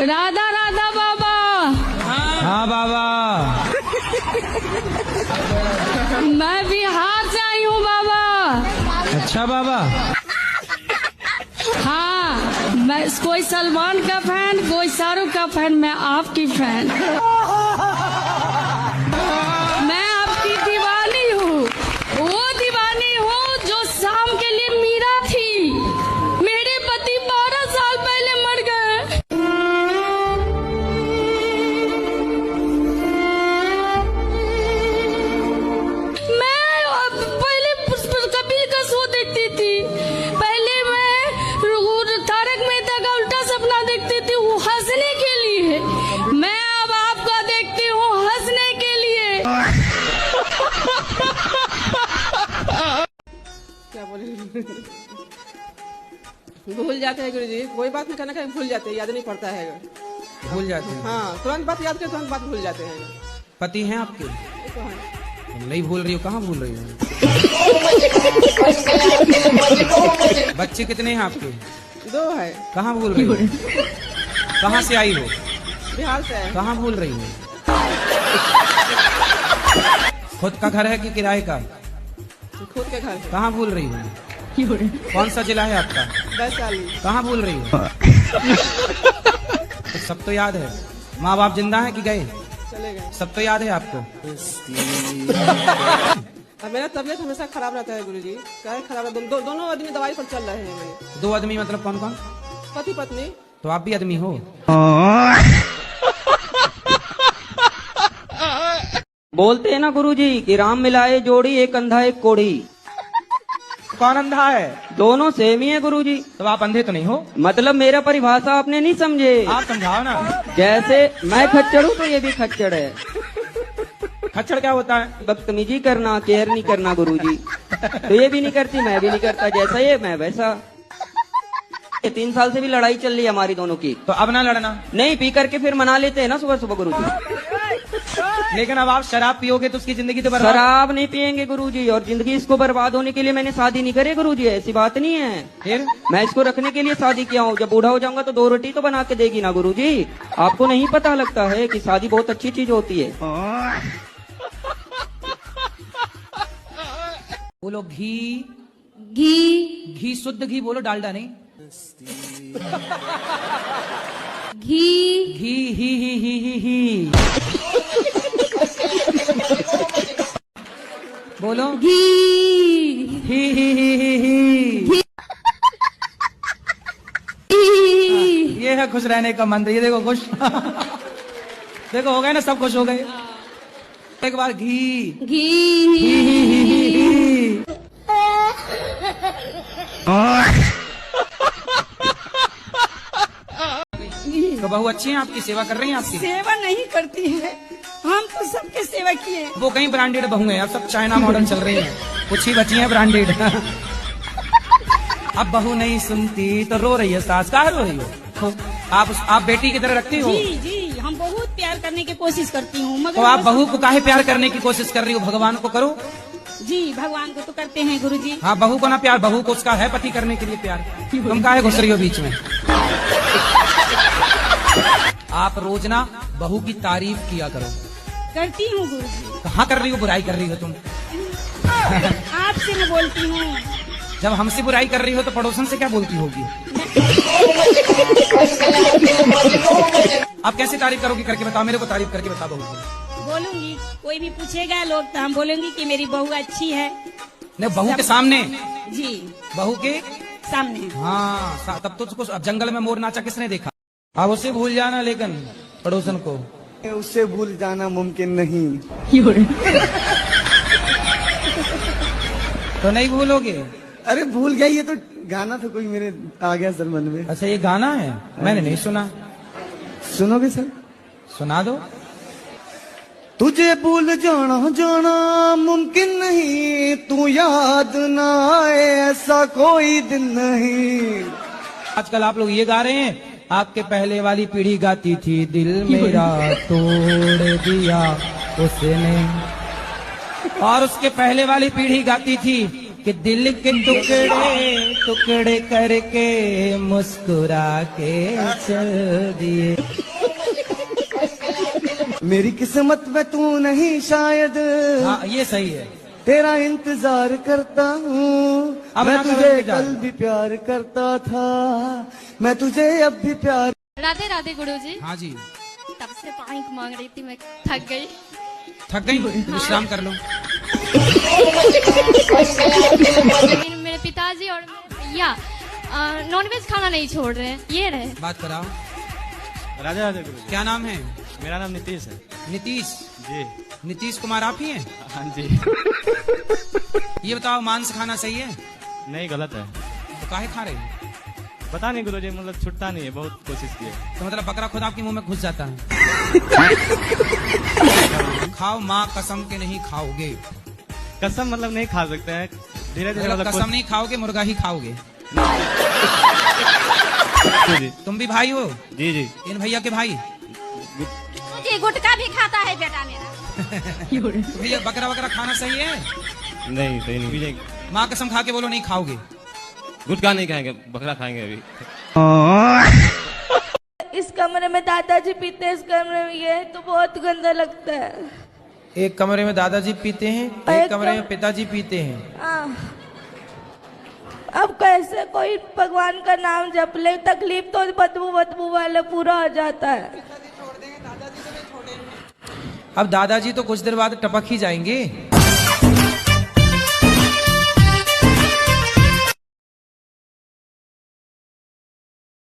राधा राधा बाबा। हाँ बाबा। मैं बिहार से आई हूँ बाबा। अच्छा बाबा। हाँ, मैं कोई सलमान का फैन, कोई शाहरुख का फैन, मैं आपकी फैन। मैं आपकी दीवानी हूँ, वो दीवानी हूँ जो शाम के लिए मीरा थी। मेरे पति 12 साल पहले मर गए। मैं पहले कबीर का शो देखती थी। पहले मैं तारक मेहता का उल्टा सपना देखती थी, वो हंसने के लिए। मैं अब आपको देखती हूँ हंसने के लिए। क्या बोले? भूल जाते हैं गुरु जी, कोई बात नहीं करना, भूल जाते हैं, याद नहीं पड़ता है। भूल जाते हैं? हाँ, तुरंत बात याद करके तुरंत बात भूल जाते हैं। पति हैं आपके? तो है। नहीं भूल रही हो, कहाँ भूल रही हो? बच्चे कितने हैं आपके? 2 है। कहाँ भूल रही हो? कहाँ से आई हो? बिहार से है। कहाँ भूल रही हो? खुद का घर है कि किराए का? खुद के घर से। कहाँ भूल रही हो? कौन सा जिला है आपका? वैशाली। कहाँ भूल रही हो? तो सब तो याद है। माँ बाप जिंदा है कि गए? चले गए। सब तो याद है आपको? अब मेरा तबीयत हमेशा खराब रहता है गुरुजी। क्या है खराब? दोनों आदमी दवाई पर चल रहे हैं मेरे। 2 आदमी मतलब कौन कौन? पति पत्नी। तो आप भी आदमी हो? बोलते हैं ना गुरुजी कि राम मिलाए जोड़ी, एक अंधा एक कोढ़ी। कौन अंधा है? दोनों सेम ही है गुरुजी। तो आप अंधे तो नहीं हो? मतलब मेरा परिभाषा आपने नहीं समझे। आप समझाओ ना। जैसे मैं खच्चर हूँ तो ये भी खच्चर है। खच्चर क्या होता है? बदतमीजी करना, केयर नहीं करना गुरुजी। तो ये भी नहीं करती, मैं भी नहीं करता। जैसा ये मैं वैसा। 3 साल से भी लड़ाई चल रही है हमारी दोनों की। तो अब ना लड़ना। नहीं, पी करके फिर मना लेते हैं ना सुबह सुबह गुरुजी। लेकिन अब आप शराब पियोगे तो उसकी जिंदगी तो बर्बाद। शराब नहीं पियेंगे गुरुजी, और जिंदगी इसको बर्बाद होने के लिए मैंने शादी नहीं करी गुरुजी, ऐसी बात नहीं है। फिर मैं इसको रखने के लिए शादी किया हूँ। जब बूढ़ा हो जाऊंगा तो 2 रोटी तो बना के देगी ना गुरुजी। आपको नहीं पता लगता है कि शादी बहुत अच्छी चीज होती है। बोलो घी। घी घी शुद्ध घी बोलो, डालडा नहीं। घी घी ही। बोलो घी ही। ये है खुश रहने का मंत्र। ये देखो खुश। देखो हो गए ना, सब खुश हो गए। एक बार घी घी। तो बहू अच्छी है आपकी, सेवा कर रही है आपकी? सेवा नहीं करती है, हम तो सबके सेवा किए। वो कहीं ब्रांडेड बहू है, अब सब चाइना मॉडल चल रही है, कुछ ही बची है ब्रांडेड। अब बहू नहीं सुनती तो रो रही है सास। कहाँ रो रही हो? आप बेटी की तरह रखती हो? जी जी, हम बहुत प्यार करने की कोशिश करती हूँ, मगर तो आप बहू को काहे प्यार करने की कोशिश कर रही हो? भगवान को करो। जी, भगवान को तो करते हैं गुरुजी। हाँ, बहू को ना प्यार, बहू को उसका है पति करने के लिए प्यार। तुम काहे घुस रही हो बीच में? आप रोज ना बहू की तारीफ किया करो। करती हूँ गुरुजी। कहाँ कर रही हो? बुराई कर रही हो तुम। आपसे मैं बोलती हूँ। जब हमसे बुराई कर रही हो तो पड़ोसन से क्या बोलती होगी? आप कैसे तारीफ करोगी? करके बताओ, मेरे को तारीफ करके बताओ बहू की। बोलूंगी, कोई भी पूछेगा लोग तो हम बोलेंगे कि मेरी बहू अच्छी है। नहीं, बहू के सामने? जी, बहू के सामने। हाँ, तब तो उसको जंगल में मोर नाचा किसने देखा? आप उसे भूल जाना, लेकिन पड़ोसन को उससे भूल जाना मुमकिन नहीं। तो नहीं भूलोगे? अरे भूल गया, ये तो गाना था कोई मेरे आ गया सर मन में। अच्छा, ये गाना है, मैंने नहीं सुना। सुनोगे सर? सुना दो। तुझे भूल जाना मुमकिन नहीं, तू याद ना आए ऐसा कोई दिन नहीं। आजकल आप लोग ये गा रहे हैं, आपके पहले वाली पीढ़ी गाती थी, दिल मेरा तोड़ दिया उसने। और उसके पहले वाली पीढ़ी गाती थी कि दिल के टुकड़े टुकड़े करके मुस्कुरा के चल दिए। मेरी किस्मत में तू नहीं शायद, हाँ ये सही है। तेरा इंतजार करता हूँ। अब मैं ना करो तुझे इंतजार। कल भी प्यार करता था, मैं तुझे अब भी प्यार। राधे राधे गुरुजी। हाँ जी। तब से पानी मांग रही थी, मैं थक गई। थक गई, विश्राम कर लो। मेरे पिताजी और मेरे भैया नॉनवेज खाना नहीं छोड़ रहे हैं। ये रहे। बात कराओ। राधे राधे गुरु जी। क्या नाम है? मेरा नाम नीतीश है। नीतीश। जी। नीतीश कुमार आप ही हैं? हाँ जी। ये बताओ, मांस खाना सही है? नहीं, गलत है। तो काहे खा रहे हैं? पता नहीं गुरु जी, मतलब छुटता नहीं है, बहुत कोशिश की है। तो मतलब बकरा खुद आपके मुंह में घुस जाता है। खाओ, माँ कसम के नहीं खाओगे। कसम मतलब नहीं खा सकते हैं, धीरे धीरे मतलब कसम नहीं खाओगे, मुर्गा ही खाओगे। जी। तुम भी भाई हो? जी जी। इन भैया के भाई? जी गुटखा भी खाता है बेटा मेरा। तो भैया बकरा वकरा खाना सही है? नहीं सही नहीं। माँ कसम खा के बोलो नहीं खाओगे। गुटखा नहीं खाएंगे, बकरा खाएंगे अभी। इस कमरे में दादाजी पीते हैं, इस कमरे में ये, तो बहुत गंदा लगता है। एक कमरे में दादाजी पीते हैं, एक कमरे में पिताजी पीते हैं। अब कैसे कोई भगवान का नाम जप ले, तकलीफ तो बदबू वाले पूरा हो जाता है। अब दादाजी तो कुछ देर बाद टपक ही जाएंगे।